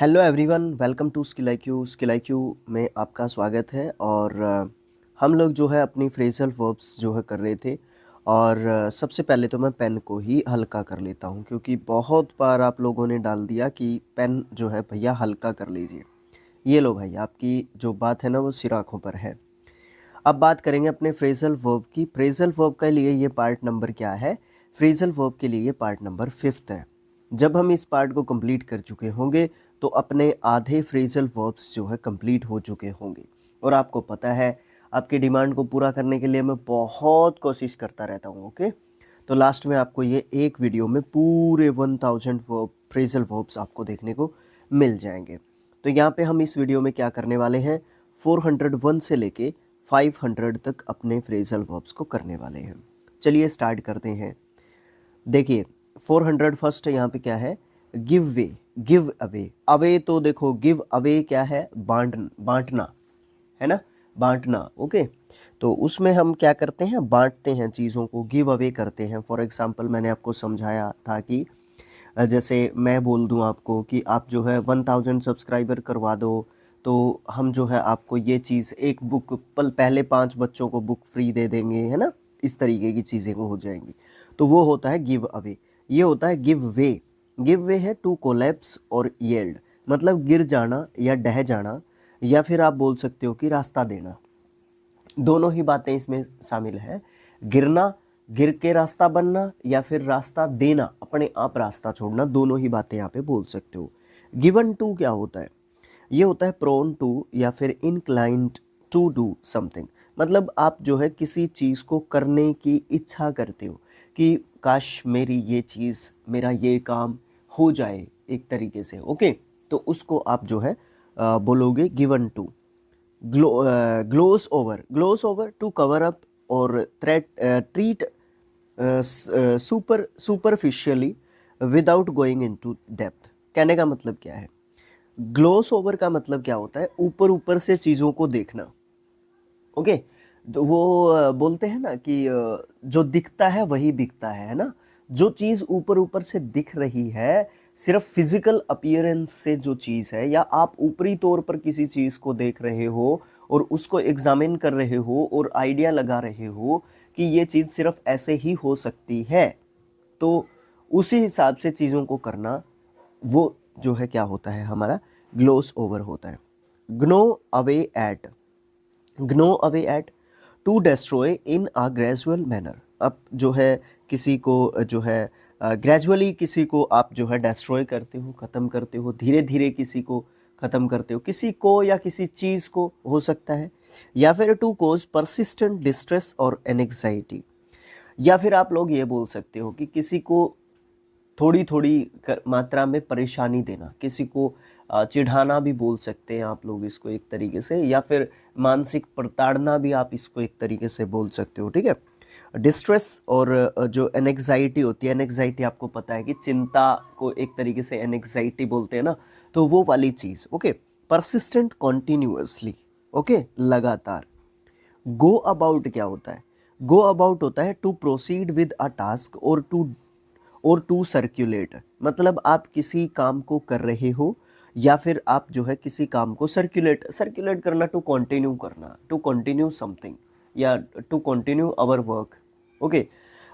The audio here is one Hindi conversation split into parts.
Hello everyone, welcome to skill IQ। Skill IQ में आपका स्वागत है। और हम लोग जो है अपनी फ्रेजल वर्ब्स जो है कर रहे थे। और सबसे पहले तो मैं पेन को ही हल्का कर लेता हूँ, क्योंकि बहुत बार आप लोगों ने डाल दिया कि पेन जो है भैया हल्का कर लीजिए। ये लो भाई, आपकी जो बात है ना वो सिर आँखों पर है। अब बात करेंगे अपने फ्रेजल वर्ब की। फ्रेजल वर्ब के लिए ये पार्ट नंबर क्या है? फ्रेजल वर्ब के लिए ये पार्ट नंबर 5th है। जब हम इस पार्ट को कंप्लीट कर चुके होंगे तो अपने आधे फ्रेजल वर्ब्स जो है कंप्लीट हो चुके होंगे। और आपको पता है, आपकी डिमांड को पूरा करने के लिए मैं बहुत कोशिश करता रहता हूँ। ओके, तो लास्ट में आपको ये एक वीडियो में पूरे 1000 वर्ब फ्रेजल वर्ब्स आपको देखने को मिल जाएंगे। तो यहाँ पे हम इस वीडियो में क्या करने वाले हैं, 401 से लेके 500 तक अपने फ्रेजल वर्ब्स को करने वाले हैं। चलिए स्टार्ट करते हैं। देखिए 400 फर्स्ट यहाँ पे क्या है, give way, give away. Away तो देखो, गिव अवे क्या है, बांटना है ना, बांटना। ओके, तो उसमें हम क्या करते हैं, बांटते हैं चीज़ों को, गिव अवे करते हैं। फॉर एग्जांपल मैंने आपको समझाया था कि जैसे मैं बोल दूं आपको कि आप जो है 1000 सब्सक्राइबर करवा दो, तो हम जो है आपको ये चीज़, एक बुक पहले 5 बच्चों को बुक फ्री दे देंगे, है ना। इस तरीके की चीज़ें हो जाएंगी। तो वो होता है गिव अवे। ये होता है गिव वे। गिव वे है टू कोलैप्स और येल्ड, मतलब गिर जाना या ढह जाना, या फिर आप बोल सकते हो कि रास्ता देना। दोनों ही बातें इसमें शामिल है। गिरना, गिर के रास्ता बनना, या फिर रास्ता देना, अपने आप रास्ता छोड़ना, दोनों ही बातें यहाँ पे बोल सकते हो। गिवन टू क्या होता है? ये होता है प्रोन टू या फिर इनक्लाइंड टू डू समथिंग। मतलब आप जो है किसी चीज़ को करने की इच्छा करते हो कि काश मेरी ये चीज़, मेरा ये काम हो जाए एक तरीके से। ओके, तो उसको आप जो है बोलोगे given to. Gloss over, gloss over to cover up और treat superficially without going into depth. कहने का मतलब क्या है? ग्लोस ओवर का मतलब क्या होता है, ऊपर ऊपर से चीज़ों को देखना। ओके, तो वो बोलते हैं ना कि जो दिखता है वही बिकता है ना। जो चीज़ ऊपर ऊपर से दिख रही है, सिर्फ फिजिकल अपीयरेंस से जो चीज़ है, या आप ऊपरी तौर पर किसी चीज़ को देख रहे हो और उसको एग्जामिन कर रहे हो और आइडिया लगा रहे हो कि ये चीज़ सिर्फ ऐसे ही हो सकती है, तो उसी हिसाब से चीज़ों को करना, वो जो है क्या होता है, हमारा ग्लोस ओवर होता है। Gnaw away at, gnaw away at to destroy in a gradual manner. अब जो है किसी को जो है ग्रेजुअली किसी को आप जो है डिस्ट्रॉय करते हो, ख़त्म करते हो, धीरे धीरे किसी को ख़त्म करते हो, किसी को या किसी चीज़ को हो सकता है। या फिर टू कोज परसिस्टेंट डिस्ट्रेस और एनजाइटी। या फिर आप लोग ये बोल सकते हो कि किसी को थोड़ी थोड़ी मात्रा में परेशानी देना, किसी को चिढ़ाना भी बोल सकते हैं आप लोग इसको एक तरीके से, या फिर मानसिक प्रताड़ना भी आप इसको एक तरीके से बोल सकते हो। ठीक है, डिस्ट्रेस और जो एनेक्साइटी होती है, एनेक्साइटी आपको पता है कि चिंता को एक तरीके से एनेक्साइटी बोलते हैं ना, तो वो वाली चीज़। ओके, परसिस्टेंट कॉन्टिन्यूअसली, ओके, लगातार। गो अबाउट क्या होता है? गो अबाउट होता है to proceed with a task और टू सर्कुलेट। मतलब आप किसी काम को कर रहे हो, या फिर आप जो है किसी काम को सर्कुलेट, सर्कुलेट करना, टू कंटिन्यू करना, टू कंटिन्यू समथिंग, या to continue our work. Okay,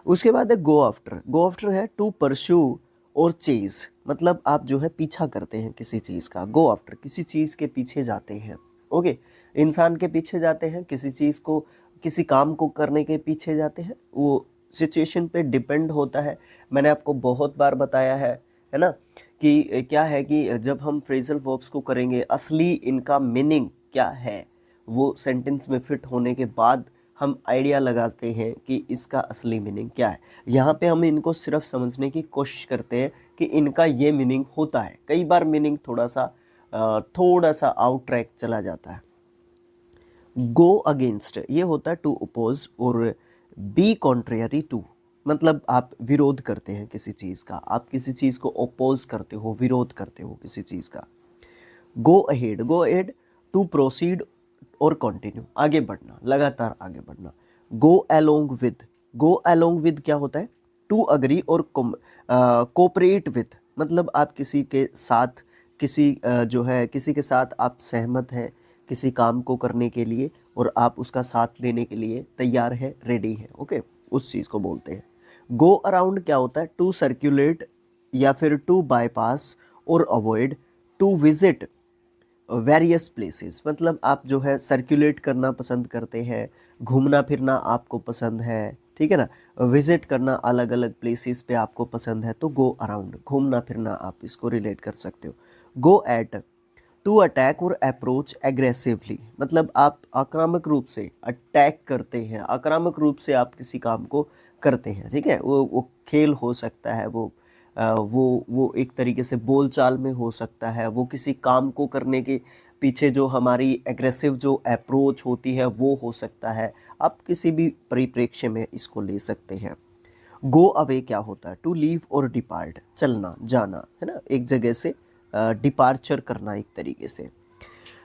उसके बाद है गो आफ्टर। गो आफ्टर है टू परस्यू और चेज, मतलब आप जो है पीछा करते हैं किसी चीज़ का। गो आफ्टर, किसी चीज़ के पीछे जाते हैं। ओके, इंसान के पीछे जाते हैं, किसी चीज़ को, किसी काम को करने के पीछे जाते हैं। वो सिचुएशन पे डिपेंड होता है। मैंने आपको बहुत बार बताया है ना, कि क्या है कि जब हम फ्रेजल वर्ब्स को करेंगे, असली इनका मीनिंग क्या है, वो सेंटेंस में फिट होने के बाद हम आइडिया लगाते हैं कि इसका असली मीनिंग क्या है। यहाँ पे हम इनको सिर्फ समझने की कोशिश करते हैं कि इनका ये मीनिंग होता है। कई बार मीनिंग थोड़ा सा आउट ट्रैक चला जाता है। गो अगेंस्ट, ये होता है टू अपोज और बी कॉन्ट्रेरी टू, मतलब आप विरोध करते हैं किसी चीज़ का, आप किसी चीज़ को अपोज करते हो, विरोध करते हो किसी चीज़ का। Go ahead, go ahead to proceed और कंटिन्यू, आगे बढ़ना, लगातार आगे बढ़ना। Go along with, go along with क्या होता है? टू अग्री और कोऑपरेट विद, मतलब आप किसी के साथ किसी जो है किसी के साथ आप सहमत हैं किसी काम को करने के लिए और आप उसका साथ देने के लिए तैयार है, रेडी है। ओके, उस चीज़ को बोलते हैं। गो अराउंड क्या होता है? टू सर्कुलेट या फिर टू बाईपास और avoid, to visit various places. मतलब आप जो है सर्कुलेट करना पसंद करते हैं, घूमना फिरना आपको पसंद है, ठीक है ना, विजिट करना अलग अलग प्लेसेस पे आपको पसंद है, तो गो अराउंड घूमना फिरना आप इसको रिलेट कर सकते हो। गो एट, टू अटैक और अप्रोच एग्रेसिवली, मतलब आप आक्रामक रूप से अटैक करते हैं, आक्रामक रूप से आप किसी काम को करते हैं, ठीक है। वो खेल हो सकता है, वो एक तरीके से बोलचाल में हो सकता है, वो किसी काम को करने के पीछे जो हमारी एग्रेसिव जो अप्रोच होती है वो हो सकता है। आप किसी भी परिप्रेक्ष्य में इसको ले सकते हैं। गो अवे क्या होता है? टू लीव और डिपार्ट, चलना जाना, है ना, एक जगह से डिपार्चर करना एक तरीके से।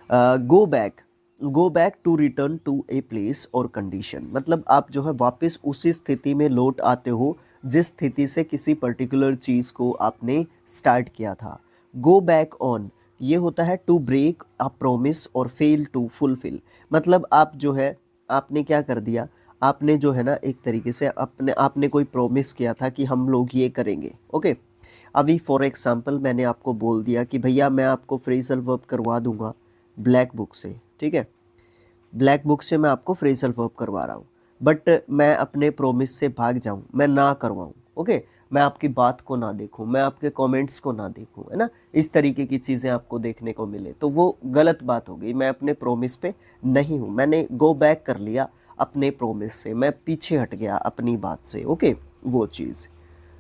Go back, go back to return to a place और कंडीशन, मतलब आप जो है वापस उसी स्थिति में लौट आते हो जिस स्थिति से किसी पर्टिकुलर चीज़ को आपने स्टार्ट किया था। गो बैक ऑन, ये होता है टू ब्रेक अ प्रॉमिस और फेल टू फुलफिल, मतलब आप जो है आपने क्या कर दिया, आपने जो है ना एक तरीके से आपने कोई प्रॉमिस किया था कि हम लोग ये करेंगे। ओके, अभी फॉर एग्जांपल मैंने आपको बोल दिया कि भैया मैं आपको फ्रेजल वर्ब करवा दूंगा ब्लैक बुक से, ठीक है, ब्लैक बुक से मैं आपको फ्रेजल वर्ब करवा रहा हूँ, बट मैं अपने प्रोमिस से भाग जाऊँ, मैं ना करवाऊँ, ओके, मैं आपकी बात को ना देखूँ, मैं आपके कमेंट्स को ना देखूँ, है ना, इस तरीके की चीज़ें आपको देखने को मिले तो वो गलत बात हो गई। मैं अपने प्रोमिस पे नहीं हूँ, मैंने गो बैक कर लिया अपने प्रोमिस से, मैं पीछे हट गया अपनी बात से। ओके, वो चीज़।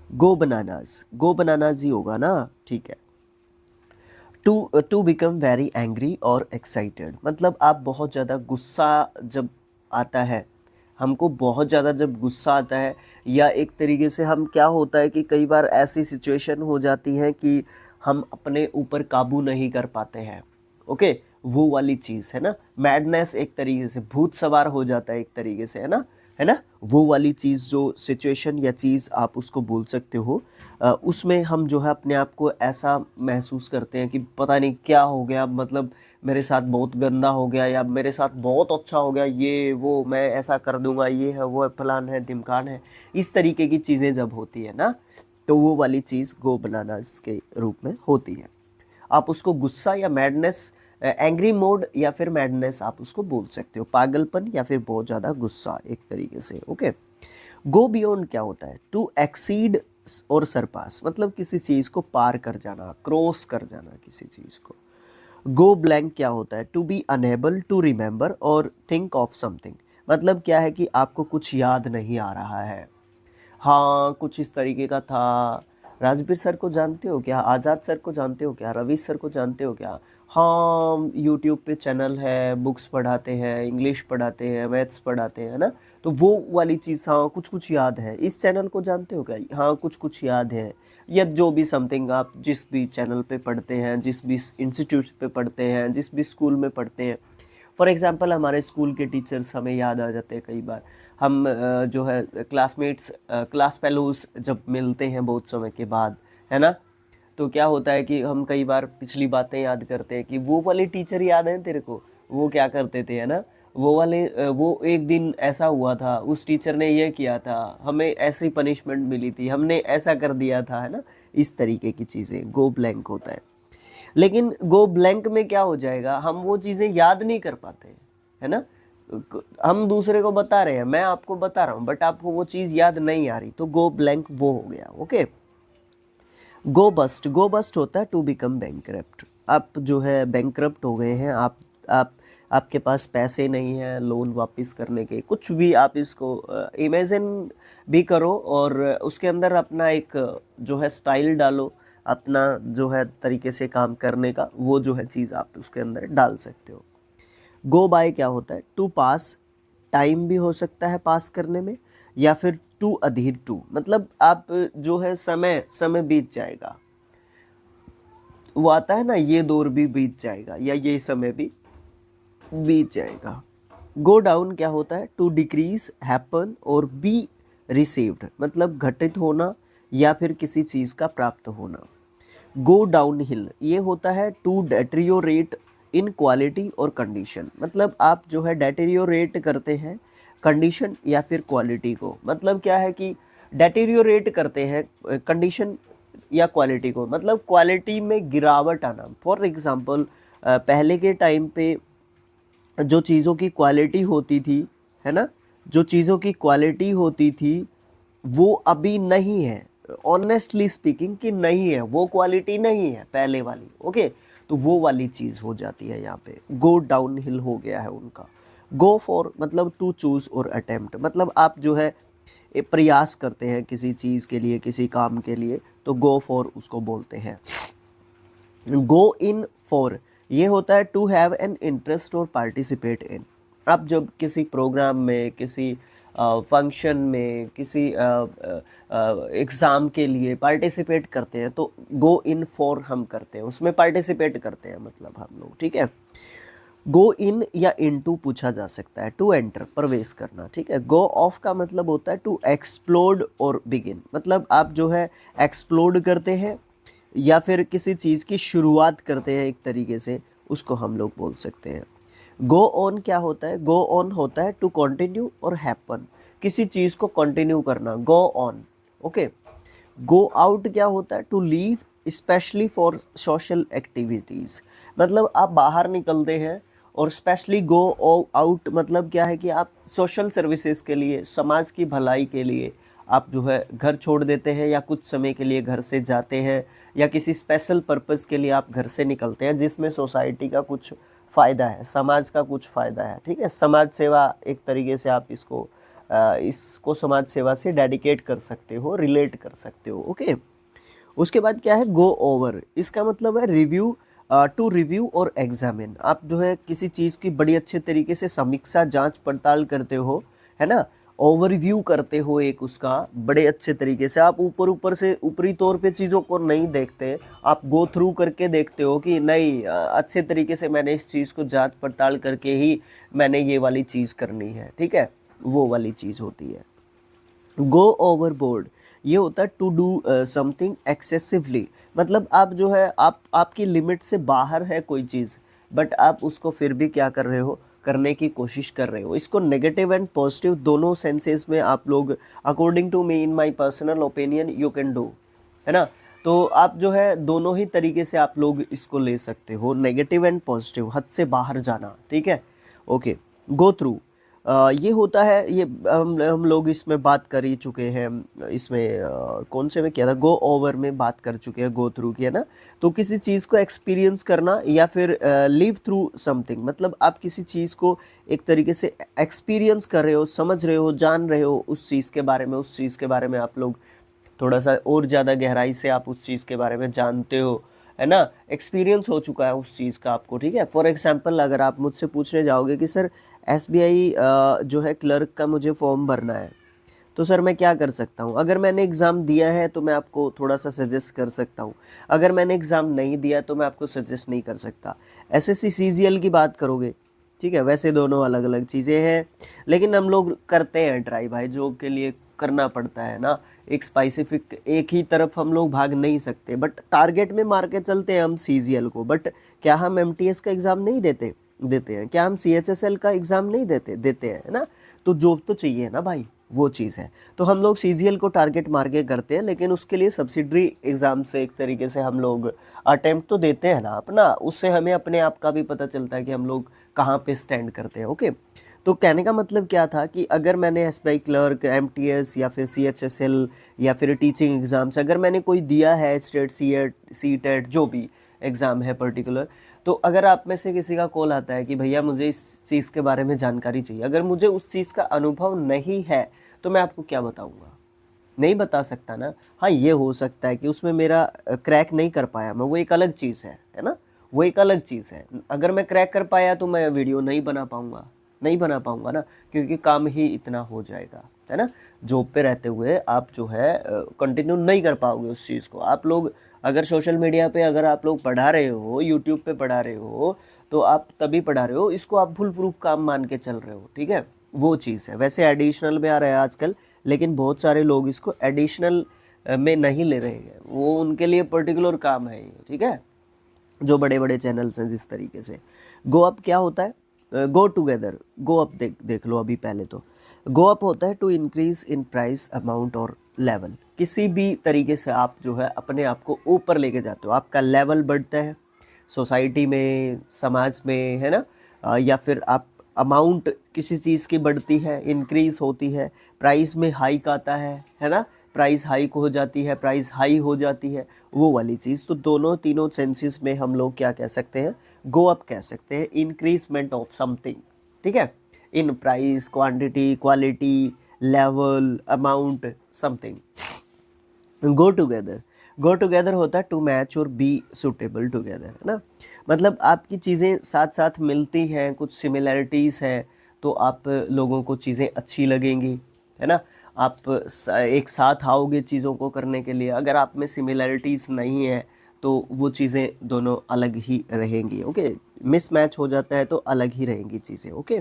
गो बनानास, गो बनानास ही होगा ना, ठीक है। टू बिकम वेरी एंग्री और एक्साइटेड, मतलब आप बहुत ज़्यादा गुस्सा जब आता है, हमको बहुत ज़्यादा जब गुस्सा आता है, या एक तरीके से हम क्या होता है कि कई बार ऐसी सिचुएशन हो जाती है कि हम अपने ऊपर काबू नहीं कर पाते हैं। ओके, वो वाली चीज़ है ना, मैडनेस, एक तरीके से भूत सवार हो जाता है एक तरीके से, है ना, है ना, वो वाली चीज़ जो सिचुएशन या चीज़ आप उसको बोल सकते हो। उसमें हम जो है अपने आप को ऐसा महसूस करते हैं कि पता नहीं क्या हो गया, मतलब मेरे साथ बहुत गंदा हो गया या मेरे साथ बहुत अच्छा हो गया, ये वो मैं ऐसा कर दूंगा, ये है वो है फलान है ढिमकान है, इस तरीके की चीज़ें जब होती है ना, तो वो वाली चीज़ गो बनाना इसके रूप में होती है। आप उसको गुस्सा या मैडनेस, एंग्री मोड या फिर मैडनेस आप उसको बोल सकते हो, पागलपन या फिर बहुत ज़्यादा गुस्सा एक तरीके से। ओके, गो बियॉन्ड क्या होता है? टू एक्सीड और सरपास, मतलब किसी चीज़ को पार कर जाना, क्रॉस कर जाना किसी चीज़ को। गो ब्लैंक क्या होता है? To be unable to remember और थिंक ऑफ समथिंग, मतलब क्या है कि आपको कुछ याद नहीं आ रहा है। हाँ, कुछ इस तरीके का था। राजबीर सर को जानते हो क्या? आज़ाद सर को जानते हो क्या? रवि सर को जानते हो क्या? हाँ, यूट्यूब पे चैनल है, बुक्स पढ़ाते हैं, इंग्लिश पढ़ाते हैं, मैथ्स पढ़ाते हैं ना, तो वो वाली चीज़, हाँ कुछ कुछ याद है। इस चैनल को जानते हो क्या? हाँ कुछ कुछ याद है, या जो भी समथिंग आप जिस भी चैनल पे पढ़ते हैं, जिस भी इंस्टीट्यूट पे पढ़ते हैं, जिस भी स्कूल में पढ़ते हैं। फॉर एग्जांपल हमारे स्कूल के टीचर्स हमें याद आ जाते हैं कई बार। हम जो है क्लासमेट्स, क्लास फेलोज जब मिलते हैं बहुत समय के बाद, है ना, तो क्या होता है कि हम कई बार पिछली बातें याद करते हैं कि वो वाले टीचर याद हैं तेरे को, वो क्या करते थे, है ना, वो वाले वो एक दिन ऐसा हुआ था, उस टीचर ने ये किया था, हमें ऐसी पनिशमेंट मिली थी, हमने ऐसा कर दिया था, है ना, इस तरीके की चीज़ें गो ब्लैंक होता है। लेकिन गो ब्लैंक में क्या हो जाएगा, हम वो चीज़ें याद नहीं कर पाते, है ना, हम दूसरे को बता रहे हैं, मैं आपको बता रहा हूँ, बट आपको वो चीज़ याद नहीं आ रही, तो गो ब्लैंक वो हो गया। ओके, गो बस्ट, गो बस्ट होता है टू बिकम बैंकरप्ट, आप जो है बैंकरप्ट हो गए हैं, आप आपके पास पैसे नहीं हैं लोन वापस करने के, कुछ भी आप इसको इमेजिन भी करो और उसके अंदर अपना एक जो है स्टाइल डालो, अपना जो है तरीके से काम करने का, वो जो है चीज़ आप उसके अंदर डाल सकते हो। गो बाय क्या होता है? टू पास, टाइम भी हो सकता है पास करने में, या फिर टू अधीर टू, मतलब आप जो है समय समय बीत जाएगा, वो आता है ना, ये दौर भी बीत जाएगा या ये समय भी बीत जाएगा। गो डाउन क्या होता है? टू डिक्रीज, हैपन और बी रिसीव्ड, मतलब घटित होना या फिर किसी चीज़ का प्राप्त होना। गो डाउन हिल ये होता है टू डेटेरियोरेट इन क्वालिटी और कंडीशन, मतलब आप जो है डेटेरियोरेट करते हैं कंडीशन या फिर क्वालिटी को। मतलब क्या है कि डेटेरियोरेट करते हैं कंडीशन या क्वालिटी को, मतलब क्वालिटी में गिरावट आना। फॉर एग्जांपल पहले के टाइम पे जो चीज़ों की क्वालिटी होती थी, है ना, जो चीज़ों की क्वालिटी होती थी वो अभी नहीं है, ऑनेस्टली स्पीकिंग कि नहीं है, वो क्वालिटी नहीं है पहले वाली। ओके, तो वो वाली चीज़ हो जाती है यहाँ पे, गो डाउन हिल हो गया है उनका। गो फॉर मतलब टू चूज़ और अटेम्प्ट, मतलब आप जो है प्रयास करते हैं किसी चीज़ के लिए, किसी काम के लिए, तो गो फॉर उसको बोलते हैं। गो इन फॉर ये होता है टू हैव एन इंटरेस्ट और पार्टिसिपेट इन। आप जब किसी प्रोग्राम में, किसी फंक्शन में, किसी एग्ज़ाम के लिए पार्टिसिपेट करते हैं तो गो इन फॉर हम करते हैं, उसमें पार्टिसिपेट करते हैं मतलब हम लोग, ठीक है। गो इन या इनटू पूछा जा सकता है, टू एंटर प्रवेश करना, ठीक है। गो ऑफ का मतलब होता है टू एक्सप्लोड और बिगिन, मतलब आप जो है एक्सप्लोड करते हैं या फिर किसी चीज़ की शुरुआत करते हैं एक तरीके से, उसको हम लोग बोल सकते हैं। गो ऑन क्या होता है, गो ऑन होता है टू कंटिन्यू और हैपन, किसी चीज़ को कंटिन्यू करना, go on. Okay, go out क्या होता है, to leave specially for social activities, मतलब आप बाहर निकलते हैं। और स्पेशली गो आउट मतलब क्या है कि आप सोशल सर्विसेज के लिए, समाज की भलाई के लिए आप जो है घर छोड़ देते हैं या कुछ समय के लिए घर से जाते हैं, या किसी स्पेशल पर्पस के लिए आप घर से निकलते हैं जिसमें सोसाइटी का कुछ फ़ायदा है, समाज का कुछ फ़ायदा है, ठीक है। समाज सेवा एक तरीके से आप इसको समाज सेवा से डेडिकेट कर सकते हो, रिलेट कर सकते हो। ओके, उसके बाद क्या है, गो ओवर, इसका मतलब है रिव्यू, टू रिव्यू और एग्जामिन, आप जो है किसी चीज़ की बड़ी अच्छे तरीके से समीक्षा, जांच पड़ताल करते हो, है ना, ओवरव्यू करते हो एक उसका बड़े अच्छे तरीके से। आप ऊपर ऊपर से ऊपरी तौर पे चीज़ों को नहीं देखते, आप गो थ्रू करके देखते हो कि नहीं अच्छे तरीके से मैंने इस चीज़ को जांच पड़ताल करके ही मैंने ये वाली चीज़ करनी है, ठीक है, वो वाली चीज़ होती है। गो ओवरबोर्ड ये होता है टू डू समथिंग एक्सेसिवली, मतलब आप जो है आपकी लिमिट से बाहर है कोई चीज़, बट आप उसको फिर भी क्या कर रहे हो, करने की कोशिश कर रहे हो। इसको नेगेटिव एंड पॉजिटिव दोनों सेंसेस में आप लोग, according to me in my personal opinion, you can do, है ना। तो आप जो है दोनों ही तरीके से आप लोग इसको ले सकते हो, नेगेटिव एंड पॉजिटिव, हद से बाहर जाना, ठीक है। ओके, गो थ्रू ये होता है, ये हम लोग इसमें बात कर ही चुके हैं, इसमें कौन से में किया था, गो ओवर में बात कर चुके हैं, गो थ्रू किया ना। तो किसी चीज़ को एक्सपीरियंस करना या फिर लिव थ्रू समथिंग, मतलब आप किसी चीज़ को एक तरीके से एक्सपीरियंस कर रहे हो, समझ रहे हो, जान रहे हो उस चीज़ के बारे में, उस चीज़ के बारे में आप लोग थोड़ा सा और ज़्यादा गहराई से आप उस चीज़ के बारे में जानते हो, है ना, एक्सपीरियंस हो चुका है उस चीज़ का आपको, ठीक है। फॉर एग्जांपल अगर आप मुझसे पूछने जाओगे कि सर एसबीआई जो है क्लर्क का मुझे फॉर्म भरना है, तो सर मैं क्या कर सकता हूँ, अगर मैंने एग्ज़ाम दिया है तो मैं आपको थोड़ा सा सजेस्ट कर सकता हूँ, अगर मैंने एग्ज़ाम नहीं दिया तो मैं आपको सजेस्ट नहीं कर सकता। एसएससी सीजीएल की बात करोगे, ठीक है, वैसे दोनों अलग अलग चीज़ें हैं, लेकिन हम लोग करते हैं ट्राई भाई, जॉब के लिए करना पड़ता है ना, एक स्पेसिफिक एक ही तरफ हम लोग भाग नहीं सकते, बट टारगेट में मार के चलते हैं हम सीजीएल को। बट क्या हम एमटीएस का एग्ज़ाम नहीं देते, देते हैं। क्या हम सीएचएसएल का एग्ज़ाम नहीं देते, देते हैं, है ना। तो जॉब तो चाहिए ना भाई, वो चीज़ है। तो हम लोग सीजीएल को टारगेट मार के करते हैं, लेकिन उसके लिए सब्सिडरी एग्ज़ाम से एक तरीके से हम लोग अटेम्प्ट तो देते हैं ना अपना, उससे हमें अपने आप का भी पता चलता है कि हम लोग कहाँ पे स्टैंड करते हैं। ओके, तो कहने का मतलब क्या था कि अगर मैंने एसबीआई क्लर्क, एमटीएस या फिर सीएचएसएल या फिर टीचिंग एग्ज़ाम्स अगर मैंने कोई दिया है, स्टेट सीटेट जो भी एग्ज़ाम है पर्टिकुलर, तो अगर आप में से किसी का कॉल आता है कि भैया मुझे इस चीज़ के बारे में जानकारी चाहिए, अगर मुझे उस चीज़ का अनुभव नहीं है तो मैं आपको क्या बताऊँगा, नहीं बता सकता ना। हाँ, ये हो सकता है कि उसमें मेरा क्रैक नहीं कर पाया मैं, वो एक अलग चीज़ है ना, वो एक अलग चीज़ है। अगर मैं क्रैक कर पाया तो मैं वीडियो नहीं बना पाऊँगा, नहीं बना पाऊँगा ना, क्योंकि काम ही इतना हो जाएगा, है ना। जॉब पे रहते हुए आप जो है कंटिन्यू नहीं कर पाओगे उस चीज़ को। आप लोग अगर सोशल मीडिया पे अगर आप लोग पढ़ा रहे हो, यूट्यूब पे पढ़ा रहे हो, तो आप तभी पढ़ा रहे हो, इसको आप फुल प्रूफ काम मान के चल रहे हो, ठीक है, वो चीज़ है। वैसे एडिशनल में आ रहा है आजकल, लेकिन बहुत सारे लोग इसको एडिशनल में नहीं ले रहे हैं, वो उनके लिए पर्टिकुलर काम है ये, ठीक है, जो बड़े बड़े चैनल्स हैं जिस तरीके से। गो अप क्या होता है, गो टुगेदर, गो अप देख लो अभी पहले तो। गो अप होता है to increase in price, amount और लेवल। किसी भी तरीके से आप जो है अपने आप को ऊपर लेके जाते हो, आपका लेवल बढ़ता है सोसाइटी में, समाज में, है ना, या फिर आप अमाउंट किसी चीज़ की बढ़ती है, इंक्रीज होती है, प्राइस में हाइक आता है ना, प्राइस हाइक हो जाती है, प्राइस हाई हो जाती है, वो वाली चीज़। तो दोनों तीनों सेंसेस में हम लोग क्या कह सकते हैं, गो अप कह सकते हैं, इंक्रीजमेंट ऑफ समथिंग, ठीक है, in price, quantity, quality, level, amount, something. Go together, go together होता है टू मैच और बी सुटेबल टुगेदर, है ना, मतलब आपकी चीज़ें साथ साथ मिलती हैं, कुछ सिमिलैरिटीज़ हैं, तो आप लोगों को चीज़ें अच्छी लगेंगी, है ना, आप एक साथ आओगे चीज़ों को करने के लिए। अगर आप में सिमिलैरिटीज़ नहीं है तो वो चीज़ें दोनों अलग ही रहेंगी, ओके, मिसमैच हो जाता है तो अलग ही रहेंगी चीज़ें, ओके।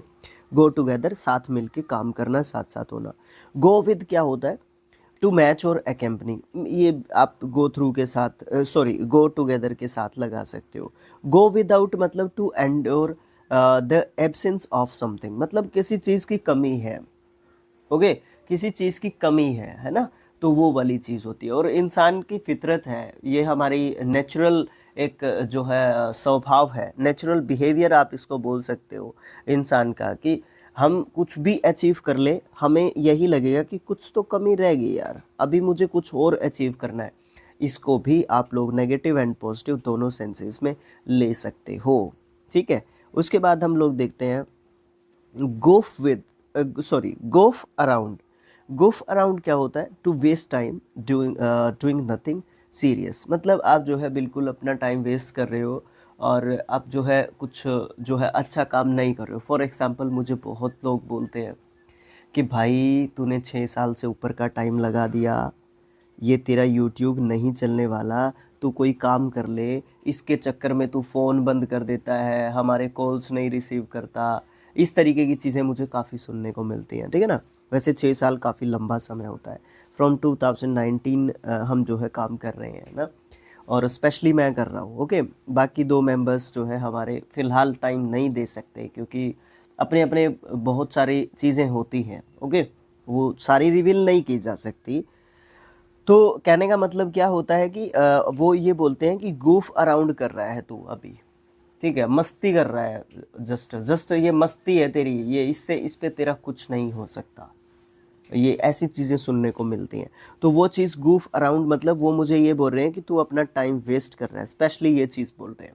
गो टुगेदर, साथ मिलके काम करना, साथ साथ होना। गो विद क्या होता है, टू मैच और एकम्पनी, ये आप गो थ्रू के साथ, सॉरी, गो टुगेदर के साथ लगा सकते हो। गो विदाउट मतलब to endure the absence of something, मतलब किसी चीज़ की कमी है, ओके, किसी चीज़ की कमी है ना, तो वो वाली चीज़ होती है। और इंसान की फितरत है, ये हमारी नेचुरल एक जो है स्वभाव है, नेचुरल बिहेवियर आप इसको बोल सकते हो इंसान का, कि हम कुछ भी अचीव कर ले, हमें यही लगेगा कि कुछ तो कमी रह गई यार, अभी मुझे कुछ और अचीव करना है। इसको भी आप लोग नेगेटिव एंड पॉजिटिव दोनों सेंसेस में ले सकते हो, ठीक है। उसके बाद हम लोग देखते हैं गोफ विद, गोफ अराउंड। गोफ अराउंड क्या होता है, to waste time doing nothing serious, मतलब आप जो है बिल्कुल अपना टाइम वेस्ट कर रहे हो और आप जो है कुछ जो है अच्छा काम नहीं कर रहे हो। फॉर एग्जांपल मुझे बहुत लोग बोलते हैं कि भाई तूने 6 साल से ऊपर का टाइम लगा दिया, ये तेरा यूट्यूब नहीं चलने वाला, तू कोई काम कर ले, इसके चक्कर में तू फ़ोन बंद कर देता है, हमारे कॉल्स नहीं रिसीव करता। इस तरीके की चीज़ें मुझे काफ़ी सुनने को मिलती हैं, ठीक है ना। वैसे 6 साल काफ़ी लंबा समय होता है, फ्रॉम 2019 हम जो है काम कर रहे हैं ना, और स्पेशली मैं कर रहा हूँ, ओके। बाकी 2 मेंबर्स जो है हमारे फ़िलहाल टाइम नहीं दे सकते, क्योंकि अपने अपने बहुत सारी चीज़ें होती हैं, ओके, वो सारी रिवील नहीं की जा सकती। तो कहने का मतलब क्या होता है कि वो ये बोलते हैं कि goof अराउंड कर रहा है तू अभी, ठीक है, मस्ती कर रहा है, जस्ट जस्ट ये मस्ती है तेरी, ये इससे इस पे तेरा कुछ नहीं हो सकता, ये ऐसी चीज़ें सुनने को मिलती हैं। तो वो चीज़ goof अराउंड, मतलब वो मुझे ये बोल रहे हैं कि तू अपना टाइम वेस्ट कर रहा है, स्पेशली ये चीज़ बोलते हैं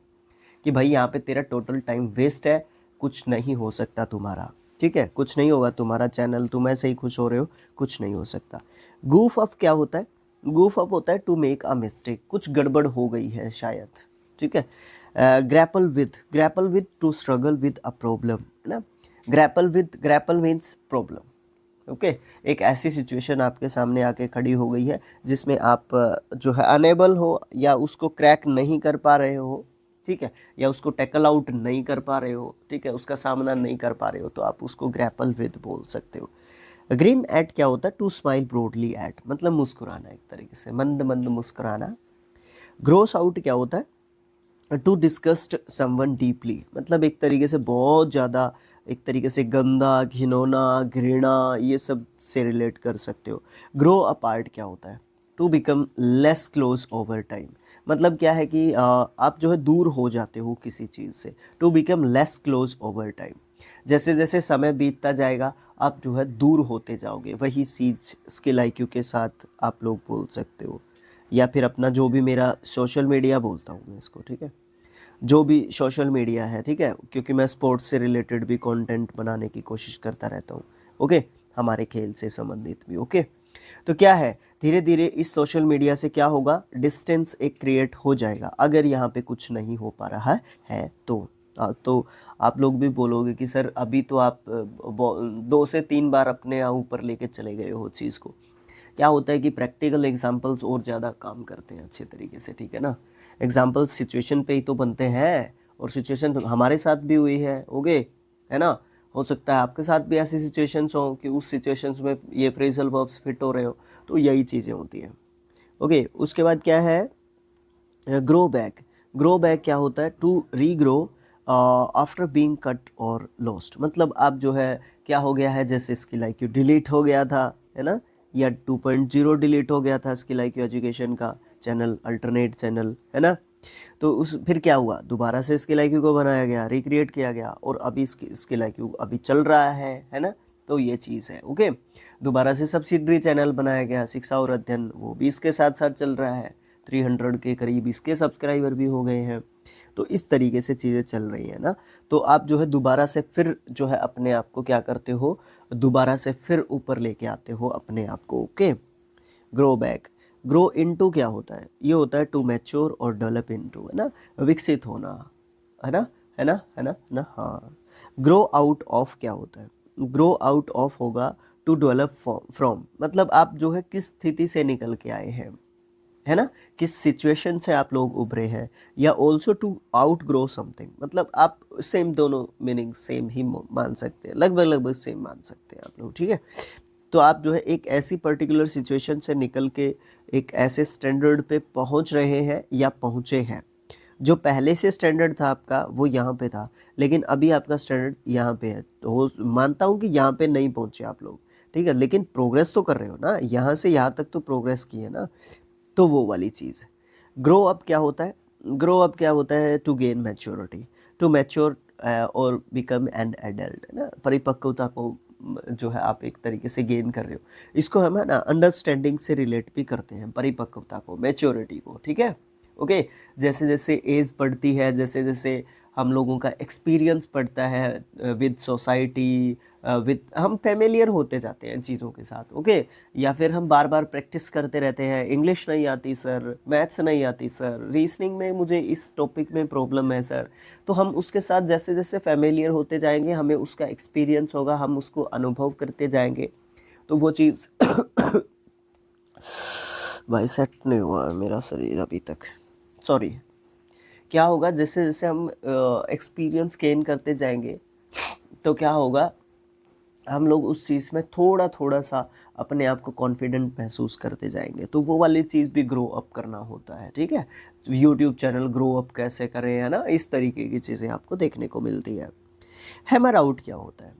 कि भाई यहाँ पे तेरा टोटल टाइम वेस्ट है, कुछ नहीं हो सकता तुम्हारा, ठीक है, कुछ नहीं होगा तुम्हारा चैनल, तुम ऐसे ही खुश हो रहे हो, कुछ नहीं हो सकता। goof अप क्या होता है, goof अप होता है टू मेक अ मिस्टेक, कुछ गड़बड़ हो गई है शायद, ठीक है। Grapple with two struggle with a problem, है ना, ग्रैपल मीन्स प्रॉब्लम, ओके। एक ऐसी सिचुएशन आपके सामने आके खड़ी हो गई है जिसमें आप जो है अनेबल हो, या उसको क्रैक नहीं कर पा रहे हो, ठीक है, या उसको टैकल आउट नहीं कर पा रहे हो, ठीक है, उसका सामना नहीं कर पा रहे हो, तो आप उसको ग्रैपल विद बोल सकते हो। ग्रीन एट क्या होता है, टू स्माइल ब्रॉडली एट, मतलब मुस्कुराना, एक तरीके से मंद मंद मुस्कुराना। ग्रोस आउट क्या होता है, टू डिस्कस्ड समवन डीपली, मतलब एक तरीके से बहुत ज़्यादा, एक तरीके से गंदा, घिनौना, घृणा, ये सब से रिलेट कर सकते हो। ग्रो अपार्ट क्या होता है, to become less close over time, मतलब क्या है कि आप जो है दूर हो जाते हो किसी चीज़ से, to become less close over time, जैसे जैसे समय बीतता जाएगा आप जो है दूर होते जाओगे। वही चीज़ स्किल IQ के साथ आप लोग बोल सकते हो, या फिर अपना जो भी मेरा सोशल मीडिया बोलता हूँ मैं इसको, ठीक है, जो भी सोशल मीडिया है, ठीक है, क्योंकि मैं स्पोर्ट्स से रिलेटेड भी कंटेंट बनाने की कोशिश करता रहता हूँ, ओके, हमारे खेल से संबंधित भी, ओके। तो क्या है, धीरे धीरे इस सोशल मीडिया से क्या होगा, डिस्टेंस एक क्रिएट हो जाएगा अगर यहाँ पे कुछ नहीं हो पा रहा है तो आप लोग भी बोलोगे कि सर अभी तो आप 2 से 3 बार अपने यहाँ ऊपर लेके चले गए हो चीज़ को। क्या होता है कि प्रैक्टिकल एग्जांपल्स और ज़्यादा काम करते हैं अच्छे तरीके से, ठीक है ना। एग्जांपल्स सिचुएशन पे ही तो बनते हैं, और सिचुएशन तो हमारे साथ भी हुई है, ओके, है ना। हो सकता है आपके साथ भी ऐसी सिचुएशंस हो कि उस सिचुएशंस में ये फ्रेजल वर्ब्स फिट हो रहे हो, तो यही चीज़ें होती हैं। ओके, उसके बाद क्या है, ग्रो बैक। ग्रो बैक क्या होता है, to regrow after being cut और लॉस्ट। मतलब आप जो है क्या हो गया है, जैसे स्किल IQ डिलीट हो गया था, है ना, या 2.0 डिलीट हो गया था स्किल IQ एजुकेशन का चैनल, अल्टरनेट चैनल, है ना। तो उस फिर क्या हुआ, दोबारा से स्किल IQ को बनाया गया, रिक्रिएट किया गया, और अभी स्किल IQ अभी चल रहा है ना। तो ये चीज़ है। ओके, दोबारा से सब्सिडरी चैनल बनाया गया, शिक्षा और अध्ययन, वो भी इसके साथ साथ चल रहा है, 300 के करीब इसके सब्सक्राइबर भी हो गए हैं। तो इस तरीके से चीज़ें चल रही है ना। तो आप जो है दोबारा से फिर जो है अपने आप को क्या करते हो, दोबारा से फिर ऊपर लेके आते हो अपने आप को। Okay, grow back. Grow into क्या होता है, ये होता है टू मैच्योर और डेवलप इनटू, है ना, विकसित होना, है ना, है ना, है ना, है ना, हाँ। ग्रो आउट ऑफ क्या होता है, ग्रो आउट ऑफ होगा टू डेवलप फ्रॉम, मतलब आप जो है किस स्थिति से निकल के आए हैं, है ना, किस सिचुएशन से आप लोग उभरे हैं, या also to out grow something, मतलब आप सेम, दोनों मीनिंग सेम ही मान सकते हैं, लगभग लगभग सेम मान सकते हैं आप लोग, ठीक है। तो आप जो है एक ऐसी पर्टिकुलर सिचुएशन से निकल के एक ऐसे स्टैंडर्ड पे पहुंच रहे हैं या पहुंचे हैं, जो पहले से स्टैंडर्ड था आपका वो यहाँ पे था, लेकिन अभी आपका स्टैंडर्ड यहाँ पे है। तो मानता हूँ कि यहाँ पे नहीं पहुँचे आप लोग, ठीक है, लेकिन प्रोग्रेस तो कर रहे हो ना, यहाँ से यहाँ तक तो प्रोग्रेस की है ना। तो वो वाली चीज़ है। ग्रो अप क्या होता है, ग्रो अप क्या होता है, to gain maturity, to mature और बिकम एन एडल्ट, है ना, परिपक्वता को जो है आप एक तरीके से गेन कर रहे हो। इसको हम है ना अंडरस्टैंडिंग से रिलेट भी करते हैं, परिपक्वता को, मैच्योरिटी को, ठीक है। ओके, जैसे जैसे एज बढ़ती है, जैसे जैसे हम लोगों का एक्सपीरियंस बढ़ता है विद सोसाइटी, विद हम फेमिलियर होते जाते हैं चीज़ों के साथ। ओके, या फिर हम बार बार प्रैक्टिस करते रहते हैं, इंग्लिश नहीं आती सर, मैथ्स नहीं आती सर, रीजनिंग में मुझे इस टॉपिक में प्रॉब्लम है सर। तो हम उसके साथ जैसे जैसे फेमिलियर होते जाएंगे, हमें उसका एक्सपीरियंस होगा, हम उसको अनुभव करते जाएंगे, तो वो चीज़ भाई सेट नहीं हुआ है मेरा शरीर अभी तक, सॉरी। क्या होगा, जैसे जैसे हम एक्सपीरियंस गेन करते जाएंगे, तो क्या होगा, हम लोग उस चीज़ में थोड़ा थोड़ा सा अपने आप को कॉन्फिडेंट महसूस करते जाएंगे। तो वो वाली चीज़ भी ग्रो अप करना होता है, ठीक है। यूट्यूब चैनल ग्रो अप कैसे करें, है ना, इस तरीके की चीज़ें आपको देखने को मिलती है। हैमर आउट क्या होता है,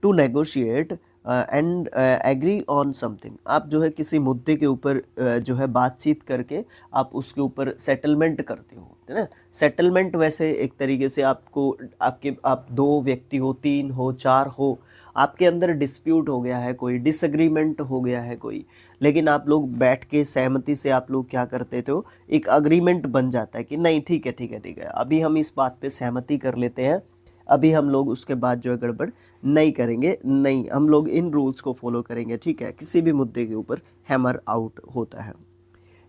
to negotiate and agree on something, आप जो है किसी मुद्दे के ऊपर जो है बातचीत करके आप उसके ऊपर सेटलमेंट करते हो, है ना। सेटलमेंट वैसे एक तरीके से आपको, आप दो व्यक्ति हो, तीन हो, चार हो, आपके अंदर डिस्प्यूट हो गया है, कोई डिसएग्रीमेंट हो गया है कोई, लेकिन आप लोग बैठ के सहमति से आप लोग क्या करते थे, एक अग्रीमेंट बन जाता है कि नहीं ठीक है ठीक है ठीक है, अभी हम इस बात पे सहमति कर लेते हैं, अभी हम लोग उसके बाद जो है गड़बड़ नहीं करेंगे, नहीं हम लोग इन रूल्स को फॉलो करेंगे, ठीक है। किसी भी मुद्दे के ऊपर हैमर आउट होता है।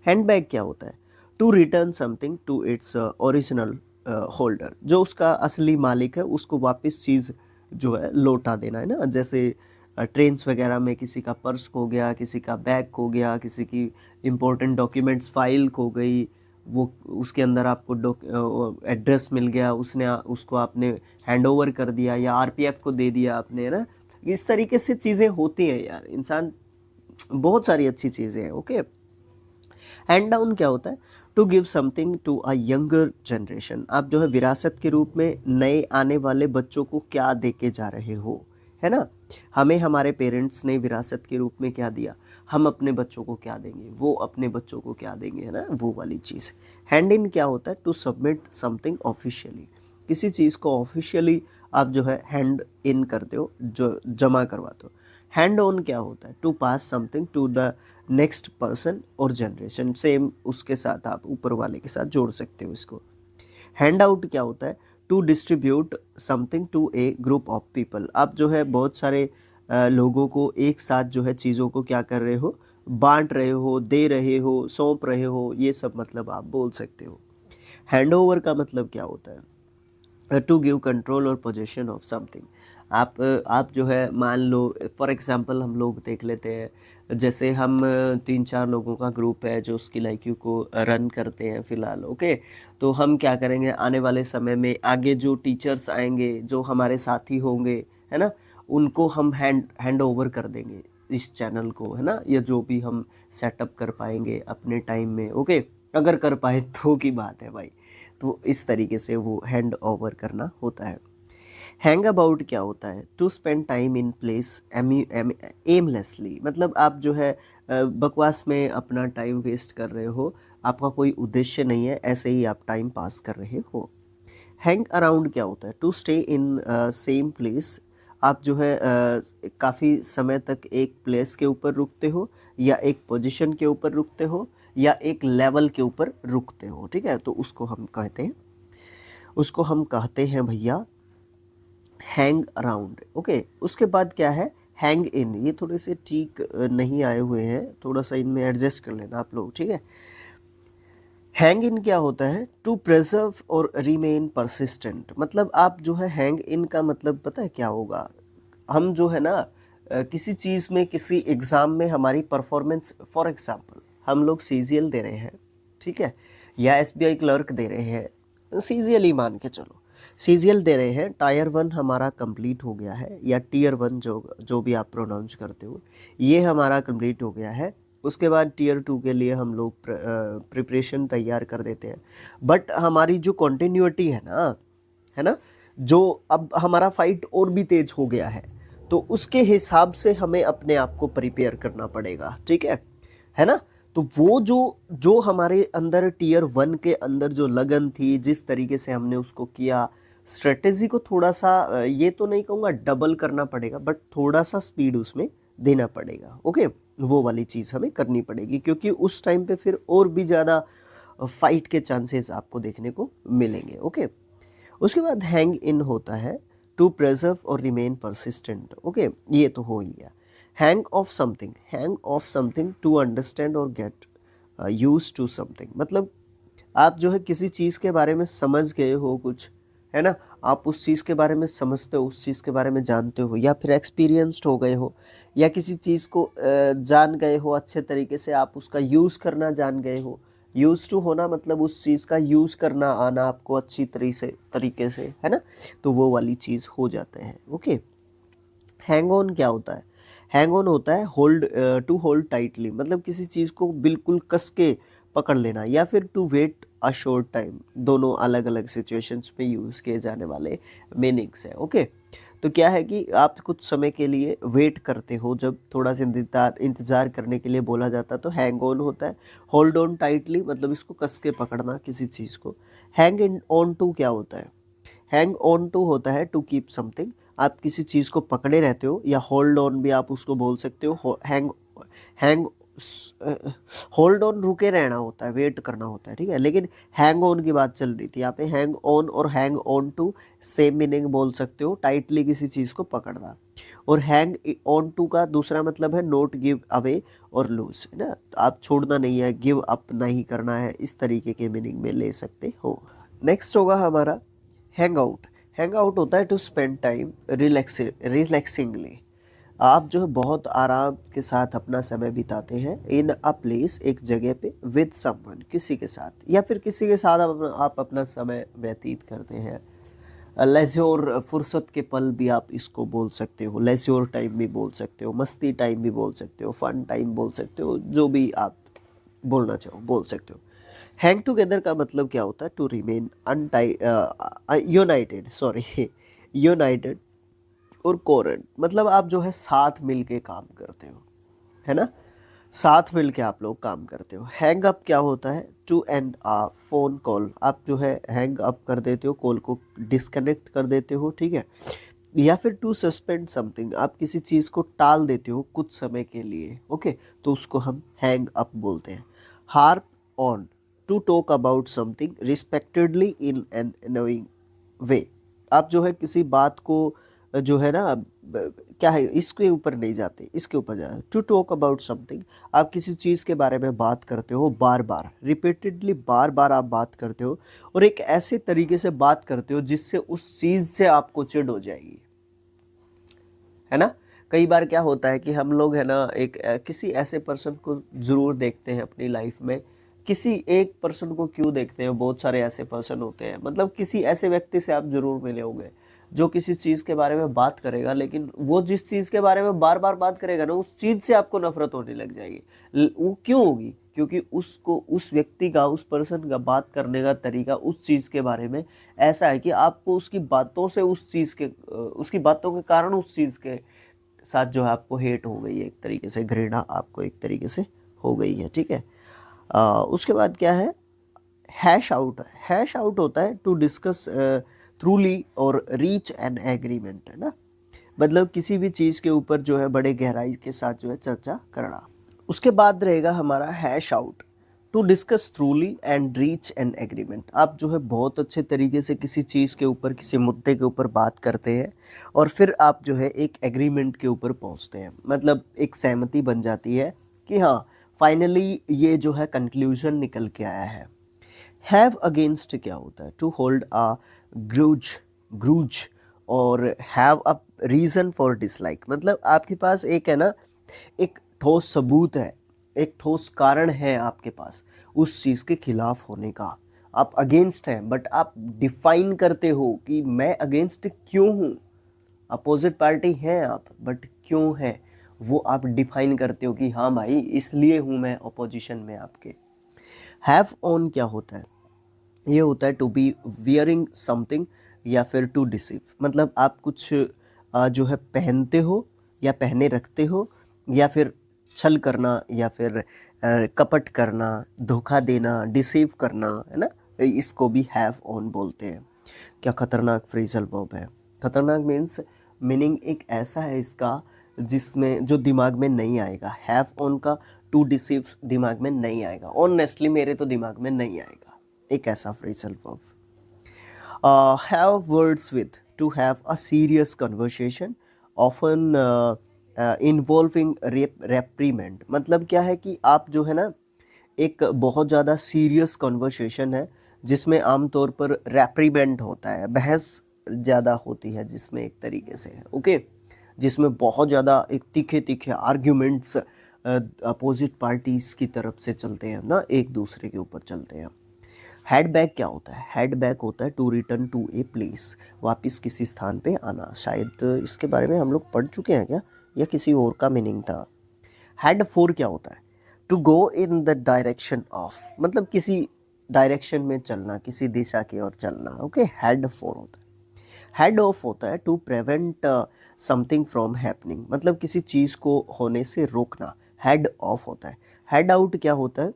हैंडबैग क्या होता है, to return something to its original holder, जो उसका असली मालिक है उसको वापस चीज़ जो है लौटा देना, है ना। जैसे ट्रेन्स वगैरह में किसी का पर्स खो गया, किसी का बैग खो गया, किसी की इम्पोर्टेंट डॉक्यूमेंट्स फाइल खो गई, वो उसके अंदर आपको एड्रेस मिल गया, उसने उसको आपने हैंड ओवर कर दिया या आरपीएफ को दे दिया आपने, है ना। इस तरीके से चीज़ें होती हैं यार, इंसान, बहुत सारी अच्छी चीज़ें हैं। ओके, हैंड डाउन क्या होता है, to give something to a younger generation, आप जो है विरासत के रूप में नए आने वाले बच्चों को क्या दे के जा रहे हो, है ना। हमें हमारे पेरेंट्स ने विरासत के रूप में क्या दिया, हम अपने बच्चों को क्या देंगे, वो अपने बच्चों को क्या देंगे, है ना, वो वाली चीज़। हैंड इन क्या होता है, टू सबमिट समथिंग ऑफिशियली, किसी चीज़ को ऑफिशियली आप जो है हैंड इन करते हो, जो जमा करवाते हो। हैंड ऑन क्या होता है, to pass something to the next person और जनरेशन, सेम उसके साथ आप ऊपर वाले के साथ जोड़ सकते हो इसको। हैंड आउट क्या होता है, to distribute something to a group of people, आप जो है बहुत सारे लोगों को एक साथ जो है चीज़ों को क्या कर रहे हो, बांट रहे हो, दे रहे हो, सौंप रहे हो, ये सब मतलब आप बोल सकते हो। हैंड ओवर का मतलब क्या होता है, टू गिव कंट्रोल और पोजेशन ऑफ समथिंग, आप जो है मान लो फॉर एग्जांपल हम लोग देख लेते हैं, जैसे हम 3-4 लोगों का ग्रुप है जो स्किल IQ को रन करते हैं फ़िलहाल। ओके, तो हम क्या करेंगे, आने वाले समय में आगे जो टीचर्स आएंगे, जो हमारे साथी होंगे, है ना, उनको हम हैंड ओवर कर देंगे, इस चैनल को, है ना, या जो भी हम सेटअप कर पाएंगे अपने टाइम में, ओके, अगर कर पाए तो की बात है भाई। तो इस तरीके से वो हैंड ओवर करना होता है। हैंग अबाउट क्या होता है? To spend time in place aimlessly, मतलब आप जो है बकवास में अपना टाइम वेस्ट कर रहे हो, आपका कोई उद्देश्य नहीं है, ऐसे ही आप टाइम पास कर रहे हो। हैंग अराउंड क्या होता है? To stay in same place, आप जो है काफ़ी समय तक एक प्लेस के ऊपर रुकते हो, या एक पोजीशन के ऊपर रुकते हो, या एक लेवल के ऊपर रुकते हो, ठीक है, तो उसको हम कहते हैं भैया हैंग अराउंड। ओके, उसके बाद क्या है? Hang in. ये थोड़े से ठीक नहीं आए हुए हैं, थोड़ा सा इनमें एडजस्ट कर लेना आप लोग, ठीक है। हैंग इन क्या होता है? टू प्रिजर्व और रिमेन परसिस्टेंट, मतलब आप जो है हैंग इन का मतलब पता है क्या होगा? हम जो है ना किसी चीज़ में, किसी एग्ज़ाम में हमारी परफॉर्मेंस, फॉर एग्जांपल हम लोग सीजीएल दे रहे हैं, ठीक है, या एसबीआई क्लर्क दे रहे हैं, सीजीएल ही मान के चलो, सीजीएल दे रहे हैं, टायर 1 हमारा कंप्लीट हो गया है, या टीयर 1 जो भी आप प्रोनाउंस करते हो, ये हमारा कंप्लीट हो गया है। उसके बाद टीयर 2 के लिए हम लोग प्रिपरेशन तैयार कर देते हैं, बट हमारी जो कंटिन्यूटी है ना, जो अब हमारा फाइट और भी तेज हो गया है, तो उसके हिसाब से हमें अपने आप को प्रिपेयर करना पड़ेगा, ठीक है ना। तो वो जो जो हमारे अंदर टीयर 1 के अंदर जो लगन थी, जिस तरीके से हमने उसको किया, स्ट्रेटेजी को थोड़ा सा ये तो नहीं कहूँगा डबल करना पड़ेगा, बट थोड़ा सा स्पीड उसमें देना पड़ेगा, ओके, वो वाली चीज़ हमें करनी पड़ेगी, क्योंकि उस टाइम पे फिर और भी ज़्यादा फाइट के चांसेस आपको देखने को मिलेंगे, ओके। उसके बाद हैंग इन होता है टू प्रिजर्व और रिमेन परसिस्टेंट, ओके, ये तो हो ही गया। Hang of something to understand और गेट यूज टू समथिंग, मतलब आप जो है किसी चीज़ के बारे में समझ गए हो कुछ, है ना, आप उस चीज़ के बारे में समझते हो, उस चीज़ के बारे में जानते हो, या फिर एक्सपीरियंस्ड हो गए हो, या किसी चीज़ को जान गए हो अच्छे तरीके से, आप उसका यूज़ करना जान गए हो। यूज टू होना मतलब उस चीज़ का यूज़ करना आना आपको अच्छी तरीके से, है ना, तो वो वाली चीज़ हो जाता है, ओके। हैंग ऑन क्या होता है? हैंग ऑन होता है होल्ड, टू होल्ड टाइटली, मतलब किसी चीज़ को बिल्कुल कस के पकड़ लेना, या फिर to wait a short time, दोनों अलग अलग सिचुएशंस पे यूज़ किए जाने वाले मीनिंग्स हैं, ओके। तो क्या है कि आप कुछ समय के लिए वेट करते हो, जब थोड़ा सा इंतज़ार करने के लिए बोला जाता है तो हैंग ऑन होता है। होल्ड ऑन टाइटली मतलब इसको कस के पकड़ना किसी चीज़ को। हैंग इन ऑन टू क्या होता है? हैंग ऑन टू होता है टू कीप समथिंग, आप किसी चीज़ को पकड़े रहते हो, या होल्ड ऑन भी आप उसको बोल सकते हो। हैंग हैंग होल्ड ऑन रुके रहना होता है, वेट करना होता है, ठीक है, लेकिन हैंग ऑन की बात चल रही थी यहाँ पे। हैंग ऑन और hang on to same meaning बोल सकते हो, टाइटली किसी चीज़ को पकड़ना। और हैंग ऑन टू का दूसरा मतलब है नोट गिव अवे और लूज, है ना, तो आप छोड़ना नहीं है, गिव अप नहीं करना है, इस तरीके के मीनिंग में ले सकते हो। नेक्स्ट होगा हमारा हैंग आउट। हैंग आउट होता है टू स्पेंड टाइम रिलैक्सिंगली, आप जो है बहुत आराम के साथ अपना समय बिताते हैं इन अ प्लेस, एक जगह पे, विद समवन, किसी के साथ, या फिर किसी के साथ आप अपना समय व्यतीत करते हैं। लेज़्योर, फुर्सत के पल भी आप इसको बोल सकते हो, लेज़्योर टाइम भी बोल सकते हो, मस्ती टाइम भी बोल सकते हो, फन टाइम बोल सकते हो, जो भी आप बोलना चाहो बोल सकते हो। हैंग टुगेदर का मतलब क्या होता है? To remain united, sorry united और कोरेंट, मतलब आप जो है साथ मिल के काम करते हो, है ना, साथ मिल के आप लोग काम करते हो। हैंग अप क्या होता है? To end a phone call, आप जो है हैंग अप कर देते हो, कॉल को डिस्कनेक्ट कर देते हो, ठीक है। या फिर टू सस्पेंड समथिंग, आप किसी चीज़ को टाल देते हो कुछ समय के लिए, ओके, तो उसको हम हैंग अप बोलते हैं। Harp on, to talk about something repeatedly in an annoying way, आप जो है किसी बात को जो है ना क्या है, इसके ऊपर नहीं जाते, इसके ऊपर जाते। टू टॉक अबाउट समथिंग, आप किसी चीज़ के बारे में बात करते हो बार बार, रिपीटेडली बार बार आप बात करते हो, और एक ऐसे तरीके से बात करते हो जिससे उस चीज़ से आपको चिढ़ हो जाएगी, है ना। कई बार क्या होता है कि हम लोग है ना एक किसी ऐसे पर्सन को ज़रूर देखते हैं अपनी लाइफ में, किसी एक पर्सन को क्यों देखते हैं, बहुत सारे ऐसे पर्सन होते हैं, मतलब किसी ऐसे व्यक्ति से आप ज़रूर मिले होंगे जो किसी चीज़ के बारे में बात करेगा, लेकिन वो जिस चीज़ के बारे में बार बार बात करेगा ना, उस चीज़ से आपको नफरत होने लग जाएगी। वो क्यों होगी? क्योंकि उसको, उस व्यक्ति का, उस पर्सन का बात करने का तरीका उस चीज़ के बारे में ऐसा है कि आपको उसकी बातों से, उस चीज़ के उसकी बातों के कारण उस चीज़ के साथ जो है आपको हेट हो गई है, एक तरीके से घृणा आपको एक तरीके से हो गई है, ठीक है। उसके बाद क्या है, हैश आउट। हैश आउट होता है टू डिस्कस थ्रूली और रीच एन एग्रीमेंट, है ना। मतलब किसी भी चीज़ के ऊपर जो है बड़े गहराई के साथ जो है चर्चा करना। उसके बाद रहेगा हमारा hash out, to discuss thoroughly and reach an agreement. आप जो है बहुत अच्छे तरीके से किसी चीज़ के ऊपर, किसी मुद्दे के ऊपर बात करते हैं और फिर आप जो है एक एग्रीमेंट के ऊपर पहुंचते हैं, मतलब एक सहमति बन जाती है कि हाँ फाइनली ये जो है कंक्लूजन निकल के आया है। हैव अगेंस्ट क्या होता है, टू होल्ड अ ग्रूज, ग्रूज, और have a reason for dislike. मतलब आपके पास एक है ना, एक ठोस सबूत है, एक ठोस कारण है आपके पास उस चीज़ के खिलाफ होने का। आप अगेंस्ट हैं बट आप डिफाइन करते हो कि मैं अगेंस्ट क्यों हूँ। अपोजिट पार्टी हैं आप, बट क्यों है वो आप डिफाइन करते हो कि हाँ भाई इसलिए हूँ मैं अपोजिशन में आपके। हैव ऑन क्या होता है, ये होता है टू बी वियरिंग समथिंग या फिर टू डिसीव। मतलब आप कुछ जो है पहनते हो या पहने रखते हो, या फिर छल करना, या फिर कपट करना, धोखा देना, डिसीव करना, है ना। इसको भी हैव ऑन बोलते हैं। क्या खतरनाक फ्रेजल वर्ब है। खतरनाक मीन्स, मीनिंग एक ऐसा है इसका जिसमें जो दिमाग में नहीं आएगा। हैव ऑन का टू डिसीव दिमाग में नहीं आएगा, ऑनेस्टली मेरे तो दिमाग में नहीं आएगा एक ऐसा phrasal verb. Have words with, to have a serious conversation, often involving reprimand। मतलब क्या है कि आप जो है ना, एक बहुत ज़्यादा सीरियस कन्वर्सेशन है जिसमें आमतौर पर रेप्रीमेंट होता है, बहस ज़्यादा होती है जिसमें एक तरीके से, ओके, जिसमें बहुत ज़्यादा एक तीखे तीखे आर्ग्यूमेंट्स अपोजिट पार्टीज़ की तरफ से चलते हैं ना, एक दूसरे के ऊपर चलते हैं। हेड बैक क्या होता है, हेड बैक होता है to return to a place, वापस किसी स्थान पे आना। शायद इसके बारे में हम लोग पढ़ चुके हैं क्या, या किसी और का मीनिंग था। हेड फोर क्या होता है, to go in the direction of, मतलब किसी डायरेक्शन में चलना, किसी दिशा की ओर चलना, ओके। हेड फोर होता है। हेड ऑफ होता है to prevent something from happening, मतलब किसी चीज़ को होने से रोकना, हेड ऑफ होता है। हेड आउट क्या होता है,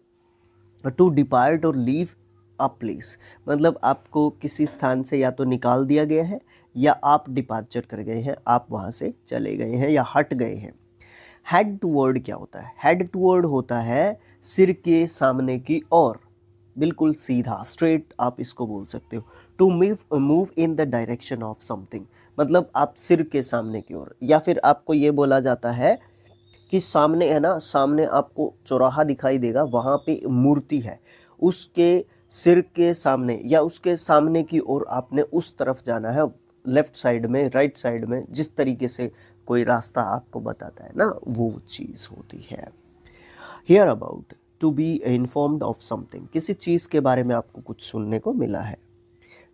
टू डिपार्ट और लीव अ प्लेस, मतलब आपको किसी स्थान से या तो निकाल दिया गया है या आप डिपार्चर कर गए हैं, आप वहाँ से चले गए हैं या हट गए हैं। हेड टूवर्ड क्या होता है, हेड टूवर्ड होता है सिर के सामने की ओर, बिल्कुल सीधा स्ट्रेट आप इसको बोल सकते हो। To move in the direction of something, मतलब आप सिर के सामने की ओर, या फिर आपको ये बोला जाता है कि सामने है ना, सामने आपको चौराहा दिखाई देगा, वहाँ पे मूर्ति है, उसके सिर के सामने या उसके सामने की ओर आपने उस तरफ जाना है, लेफ्ट साइड में, राइट साइड में, जिस तरीके से कोई रास्ता आपको बताता है ना, वो चीज़ होती है। Hear about, to be informed of something, किसी चीज़ के बारे में आपको कुछ सुनने को मिला है।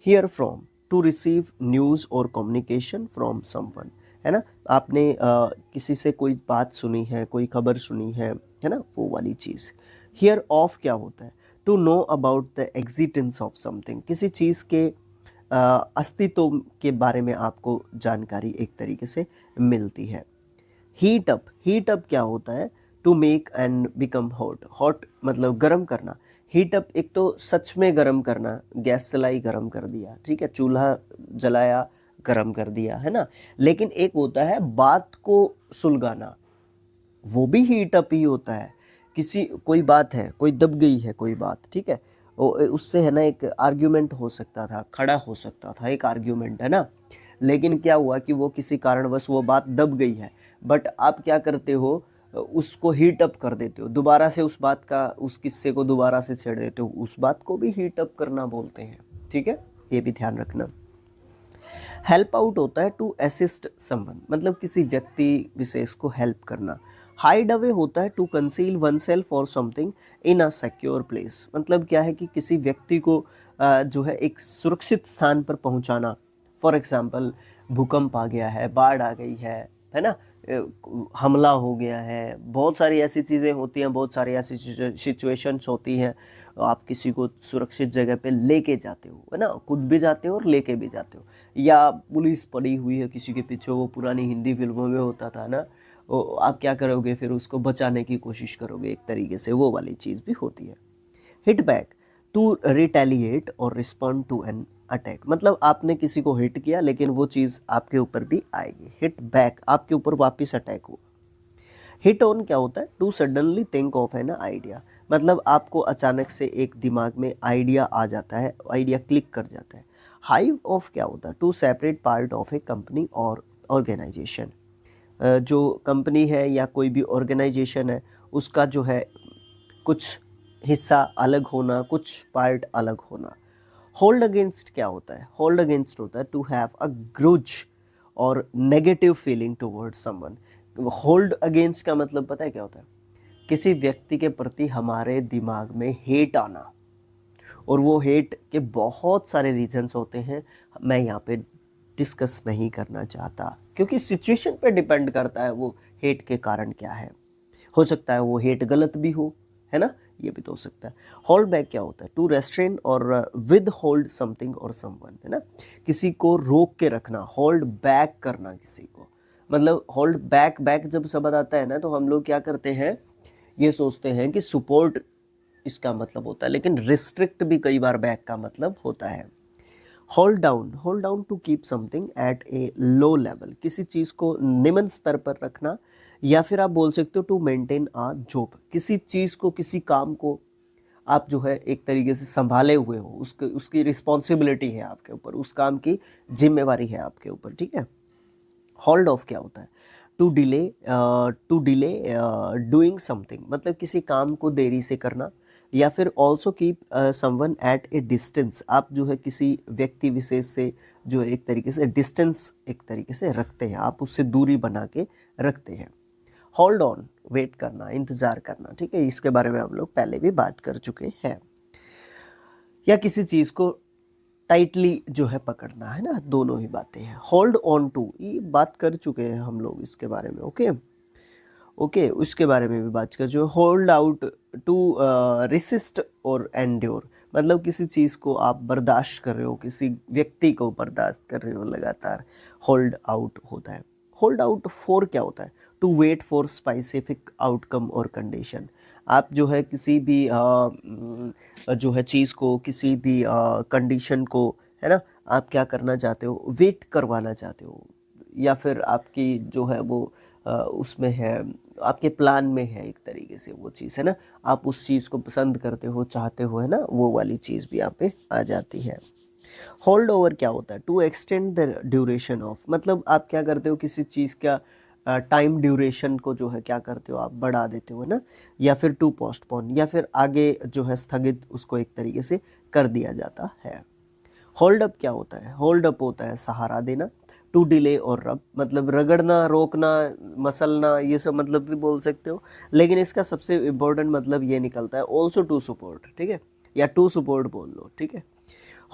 Hear from, to receive news और कम्युनिकेशन फ्रॉम समवन, है ना, आपने किसी से कोई बात सुनी है, कोई खबर सुनी है ना, वो वाली चीज़। हियर ऑफ क्या होता है, to know about the existence of something, किसी चीज़ के अस्तित्व के बारे में आपको जानकारी एक तरीके से मिलती है। हीट अप, हीट अप क्या होता है, to make and become hot, hot मतलब गर्म करना। हीट अप एक तो सच में गर्म करना, गैस जलाई गर्म कर दिया, ठीक है, चूल्हा जलाया गर्म कर दिया, है ना। लेकिन एक होता है बात को सुलगाना, वो भी हीट अप ही होता है। किसी, कोई बात है, कोई दब गई है कोई बात, ठीक है, उससे है ना एक आर्ग्यूमेंट हो सकता था, खड़ा हो सकता था एक आर्ग्यूमेंट, है ना। लेकिन क्या हुआ कि वो किसी कारणवश वो बात दब गई है, बट आप क्या करते हो, उसको हीट अप कर देते हो, दोबारा से उस बात का, उस किस्से को दोबारा से छेड़ देते हो, उस बात को भी हीट अप करना बोलते हैं, ठीक है, ये भी ध्यान रखना। हेल्प आउट होता है टू असिस्ट समवन, मतलब किसी व्यक्ति विशेष को हेल्प करना। हाइड अवे होता है टू कंसील वन सेल्फ और something in a secure place, मतलब क्या है कि किसी व्यक्ति को जो है एक सुरक्षित स्थान पर पहुंचाना, फॉर एग्जाम्पल भूकंप आ गया है, बाढ़ आ गई है ना, हमला हो गया है, बहुत सारी ऐसी चीज़ें होती हैं, बहुत सारी ऐसी सिचुएशंस होती हैं। आप किसी को सुरक्षित जगह पे लेके जाते हो, है ना, खुद भी जाते हो और लेके भी जाते हो। या पुलिस पड़ी हुई है किसी के पीछे, वो पुरानी हिंदी फिल्मों में होता था ना, आप क्या करोगे, फिर उसको बचाने की कोशिश करोगे, एक तरीके से वो वाली चीज़ भी होती है। हिट बैक, टू रिटेलिएट और रिस्पॉन्ड टू एन अटैक, मतलब आपने किसी को हिट किया लेकिन वो चीज़ आपके ऊपर भी आएगी। हिट बैक, आपके ऊपर वापस अटैक हुआ। हिट ऑन क्या होता है, to suddenly think of an idea, मतलब आपको अचानक से एक दिमाग में आइडिया आ जाता है, आइडिया क्लिक कर जाता है। हाइव ऑफ क्या होता है, to separate part of a company और ऑर्गेनाइजेशन, जो कंपनी है या कोई भी ऑर्गेनाइजेशन है उसका जो है कुछ हिस्सा अलग होना, कुछ पार्ट अलग होना। होल्ड अगेंस्ट क्या होता है, होल्ड अगेंस्ट होता है टू हैव अ ग्रुज और negative feeling towards someone. Hold against का मतलब पता है क्या होता है, किसी व्यक्ति के प्रति हमारे दिमाग में हेट आना, और वो हेट के बहुत सारे रीजंस होते हैं, मैं यहाँ पे डिस्कस नहीं करना चाहता क्योंकि सिचुएशन पे डिपेंड करता है वो हेट के कारण क्या है। हो सकता है वो हेट गलत भी हो, है ना, ये भी तो हो सकता है। होल्ड बैक क्या होता है, टू रेस्ट्रेन और विद होल्ड समथिंग और समवन, है ना, किसी को रोक के रखना, होल्ड बैक करना किसी को, मतलब होल्ड बैक, बैक जब शब्द आता है ना तो हम लोग क्या करते हैं, ये सोचते हैं कि सपोर्ट इसका मतलब होता है, लेकिन रिस्ट्रिक्ट भी कई बार बैक का मतलब होता है। Hold down, hold down to keep something at a low level, किसी चीज़ को निम्न स्तर पर रखना, या फिर आप बोल सकते हो टू मेंटेन अ जॉब, किसी चीज़ को, किसी काम को आप जो है एक तरीके से संभाले हुए हो, उसके उसकी रिस्पॉन्सिबिलिटी है आपके ऊपर, उस काम की जिम्मेवारी है आपके ऊपर, ठीक है। होल्ड ऑफ क्या होता है, टू डिले डूइंग समथिंग, मतलब किसी काम को देरी से करना, या फिर ऑल्सो कीप समवन एट ए डिस्टेंस, आप जो है किसी व्यक्ति विशेष से जो एक तरीके से डिस्टेंस एक तरीके से रखते हैं, आप उससे दूरी बना के रखते हैं। होल्ड ऑन, वेट करना, इंतज़ार करना, ठीक है, इसके बारे में हम लोग पहले भी बात कर चुके हैं। या किसी चीज़ को टाइटली जो है पकड़ना, है ना, दोनों ही बातें हैं। होल्ड ऑन टू, ये बात कर चुके हैं हम लोग इसके बारे में, ओके ओके, उसके बारे में भी बात कर चुके। होल्ड आउट, टू रेसिस्ट और एंड्योर, मतलब किसी चीज़ को आप बर्दाश्त कर रहे हो, किसी व्यक्ति को बर्दाश्त कर रहे हो लगातार, होल्ड आउट होता है। होल्ड आउट फॉर क्या होता है, to wait for specific outcome और कंडीशन, आप जो है किसी भी जो है चीज़ को, किसी भी कंडीशन को, है ना, आप क्या करना चाहते हो, वेट करवाना चाहते हो, या फिर आपकी जो है वो उसमें है, आपके प्लान में है एक तरीके से वो चीज़, है ना, आप उस चीज़ को पसंद करते हो, चाहते हो, है ना, वो वाली चीज़ भी यहाँ पे आ जाती है। होल्ड ओवर क्या होता है, to extend the duration of, मतलब आप क्या करते हो, किसी चीज़ का टाइम ड्यूरेशन को जो है क्या करते हो, आप बढ़ा देते हो ना, या फिर टू पोस्टपोन, या फिर आगे जो है स्थगित उसको एक तरीके से कर दिया जाता है। होल्ड अप क्या होता है, होल्ड अप होता है सहारा देना, टू डिले और रब, मतलब रगड़ना, रोकना, मसलना, ये सब मतलब भी बोल सकते हो, लेकिन इसका सबसे इम्पोर्टेंट मतलब ये निकलता है ऑल्सो टू सपोर्ट, ठीक है, या टू सपोर्ट बोल लो, ठीक है।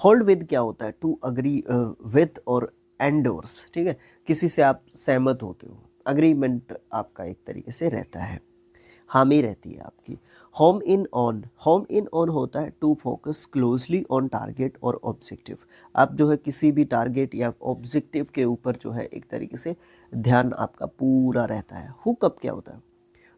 होल्ड विद क्या होता है, टू अग्री विथ और एंडोर्स, ठीक है, किसी से आप सहमत होते हो, अग्रीमेंट आपका एक तरीके से रहता है, हामी रहती है आपकी। Home in on, home in on होता है to focus closely on target और ऑब्जेक्टिव, आप जो है किसी भी टारगेट या ऑब्जेक्टिव के ऊपर जो है एक तरीके से ध्यान आपका पूरा रहता है। हुक अप क्या होता है,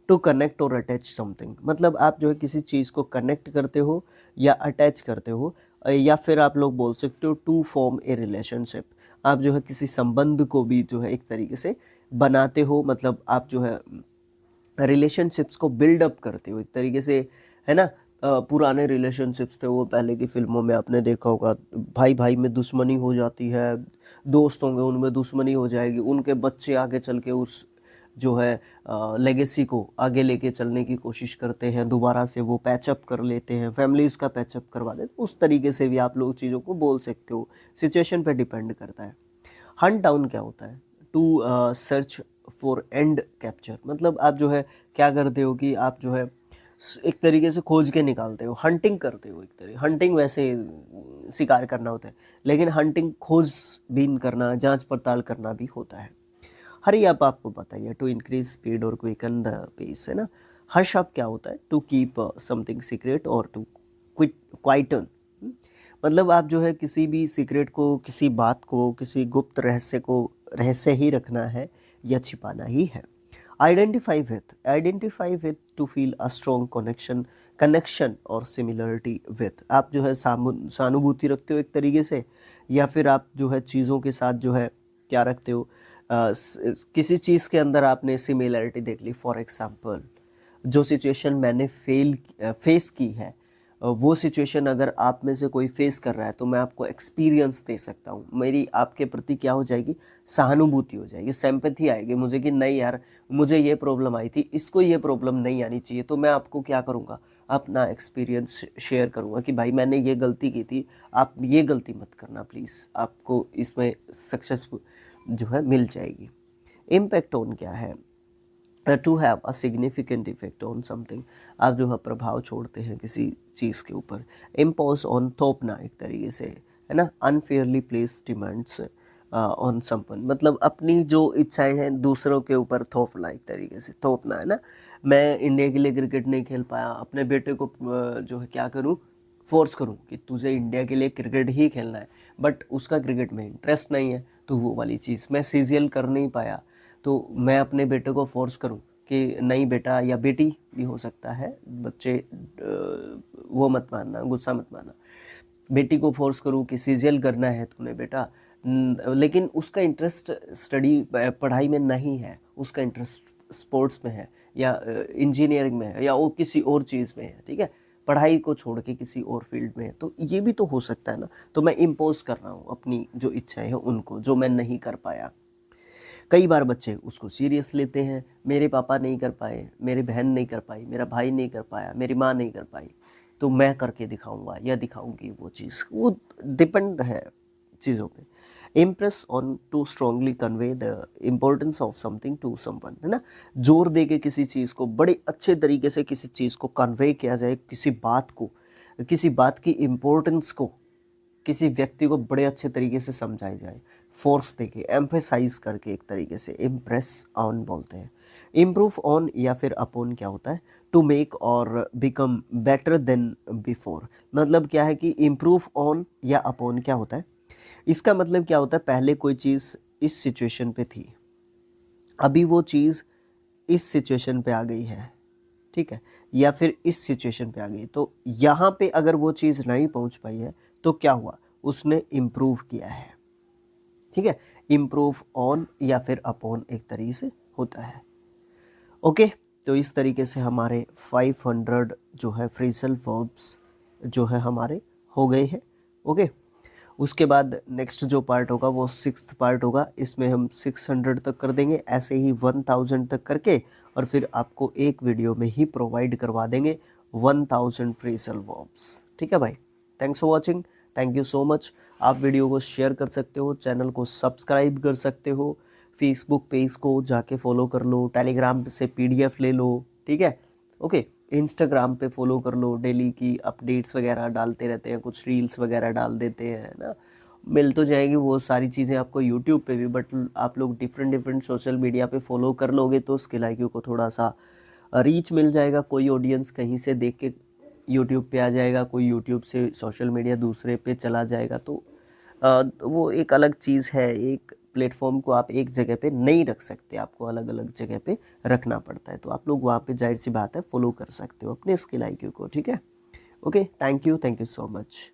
टू कनेक्ट और अटैच समथिंग, मतलब आप जो है किसी चीज़ को कनेक्ट करते हो या अटैच करते हो, या फिर आप लोग बोल सकते हो टू फॉर्म ए रिलेशनशिप, आप जो है किसी संबंध को भी जो है एक तरीके से बनाते हो, मतलब आप जो है रिलेशनशिप्स को बिल्डअप करते हो एक तरीके से, है ना। पुराने रिलेशनशिप्स थे वो पहले की फिल्मों में आपने देखा होगा, भाई भाई में दुश्मनी हो जाती है, दोस्त होंगे उनमें दुश्मनी हो जाएगी, उनके बच्चे आगे चल के उस जो है लेगेसी को आगे लेके चलने की कोशिश करते हैं, दोबारा से वो पैचअप कर लेते हैं, फैमिलीज़ का पैचअप करवा देते, उस तरीके से भी आप लोग चीज़ों को बोल सकते हो, सिचुएशन पे डिपेंड करता है। हंट डाउन क्या होता है, to search for and capture, मतलब आप जो है क्या करते हो कि आप जो है एक तरीके से खोज के निकालते हो, हंटिंग करते हो। एक तरह हंटिंग वैसे शिकार करना होता है, लेकिन हंटिंग खोजबीन करना, जांच पड़ताल करना भी होता है। हरी अप आपको पता ही है, टू इंक्रीज स्पीड और क्विकन द पेस, है ना। हश अप क्या होता है, टू कीप समथिंग सीक्रेट और टू क्वाइटन। मतलब आप जो है किसी भी सीक्रेट को, किसी बात को, किसी गुप्त रहस्य को रहस्य ही रखना है या छिपाना ही है। Identify with to feel a strong connection और सिमिलरिटी विथ। आप जो है सहानुभूति रखते हो एक तरीके से, या फिर आप जो है चीज़ों के साथ जो है क्या रखते हो, किसी चीज़ के अंदर आपने सिमिलरिटी देख ली। फॉर एग्जांपल, जो सिचुएशन मैंने फेस की है, वो सिचुएशन अगर आप में से कोई फेस कर रहा है तो मैं आपको एक्सपीरियंस दे सकता हूँ। मेरी आपके प्रति क्या हो जाएगी, सहानुभूति हो जाएगी, सिंपैथी आएगी मुझे कि नहीं यार, मुझे ये प्रॉब्लम आई थी, इसको ये प्रॉब्लम नहीं आनी चाहिए। तो मैं आपको क्या करूँगा, अपना एक्सपीरियंस शेयर करूँगा कि भाई मैंने ये गलती की थी, आप ये गलती मत करना प्लीज़, आपको इसमें सक्सेस जो है मिल जाएगी। इम्पैक्ट ऑन क्या है, to have a significant effect on something. आप जो है प्रभाव छोड़ते हैं किसी चीज़ के ऊपर। इम्पोज ऑन, थोपना एक तरीके से, है ना। Unfairly place demands on someone, मतलब अपनी जो इच्छाएं हैं दूसरों के ऊपर थोपना, एक तरीके से थोपना, है ना। मैं इंडिया के लिए क्रिकेट नहीं खेल पाया, अपने बेटे को जो है क्या करूँ, फोर्स करूँ कि तुझे इंडिया के लिए क्रिकेट ही खेलना है, बट उसका क्रिकेट में इंटरेस्ट नहीं है, तो वो वाली चीज़ मैं सीजीएल कर नहीं पाया, तो मैं अपने बेटे को फोर्स करूं कि नहीं बेटा, या बेटी भी हो सकता है, बच्चे वो मत मानना, गुस्सा मत मानना, बेटी को फोर्स करूं कि सीजीएल करना है तूने बेटा, लेकिन उसका इंटरेस्ट स्टडी पढ़ाई में नहीं है, उसका इंटरेस्ट स्पोर्ट्स में है, या इंजीनियरिंग में है, या वो किसी और चीज़ में है, ठीक है, पढ़ाई को छोड़ के किसी और फील्ड में है, तो ये भी तो हो सकता है ना। तो मैं इम्पोज कर रहा हूँ अपनी जो इच्छाएं हैं उनको, जो मैं नहीं कर पाया। कई बार बच्चे उसको सीरियस लेते हैं, मेरे पापा नहीं कर पाए, मेरी बहन नहीं कर पाई, मेरा भाई नहीं कर पाया, मेरी माँ नहीं कर पाई, तो मैं करके दिखाऊंगा या दिखाऊंगी वो चीज़। वो डिपेंड है चीज़ों पे। Impress on, to strongly convey the importance of something to someone, है ना। जोर दे के किसी चीज़ को बड़े अच्छे तरीके से किसी चीज़ को कन्वे किया जाए, किसी बात को, किसी बात की इम्पोर्टेंस को किसी व्यक्ति को बड़े अच्छे तरीके से समझाई जाए, फोर्स देके, एम्फेसाइज करके, एक तरीके से इम्प्रेस ऑन बोलते हैं। इम्प्रूव ऑन या फिर अपॉन क्या होता है, टू मेक और बिकम बेटर देन बिफोर। मतलब क्या है कि इम्प्रूव ऑन या अपॉन क्या होता है, इसका मतलब क्या होता है, पहले कोई चीज़ इस सिचुएशन पे थी, अभी वो चीज़ इस सिचुएशन पे आ गई है, ठीक है, या फिर इस सिचुएशन पे आ गई, तो यहाँ पे अगर वो चीज़ नहीं पहुँच पाई है तो क्या हुआ, उसने इम्प्रूव किया है, ठीक है। इम्प्रूव ऑन या फिर अपॉन एक तरीके से होता है। ओके, तो इस तरीके से हमारे 500 जो है फ्रेजल वर्ब्स जो है हमारे हो गए हैं। ओके, उसके बाद नेक्स्ट जो पार्ट होगा वो 6th पार्ट होगा, इसमें हम 600 तक कर देंगे, ऐसे ही 1000 तक करके, और फिर आपको एक वीडियो में ही प्रोवाइड करवा देंगे 1000 फ्रेजल वर्ब्स। ठीक है भाई, thanks for watching, thank you so much. आप वीडियो को शेयर कर सकते हो, चैनल को सब्सक्राइब कर सकते हो, फेसबुक पेज को जाके फॉलो कर लो, टेलीग्राम से पीडीएफ ले लो, ठीक है। ओके, इंस्टाग्राम पे फॉलो कर लो, डेली की अपडेट्स वगैरह डालते रहते हैं, कुछ रील्स वगैरह डाल देते हैं ना, मिल तो जाएगी वो सारी चीज़ें आपको यूट्यूब पे भी, बट आप लोग डिफरेंट सोशल मीडिया पे फॉलो कर लोगे तो स्किल IQ को थोड़ा सा रीच मिल जाएगा। कोई ऑडियंस कहीं से देख के यूट्यूब पे आ जाएगा, कोई यूट्यूब से सोशल मीडिया दूसरे पे चला जाएगा, तो वो एक अलग चीज़ है। एक प्लेटफॉर्म को आप एक जगह पे नहीं रख सकते, आपको अलग अलग जगह पे रखना पड़ता है, तो आप लोग वहाँ पे जाहिर सी बात है फॉलो कर सकते हो अपने स्किल IQ को, ठीक है। Okay, thank you so much.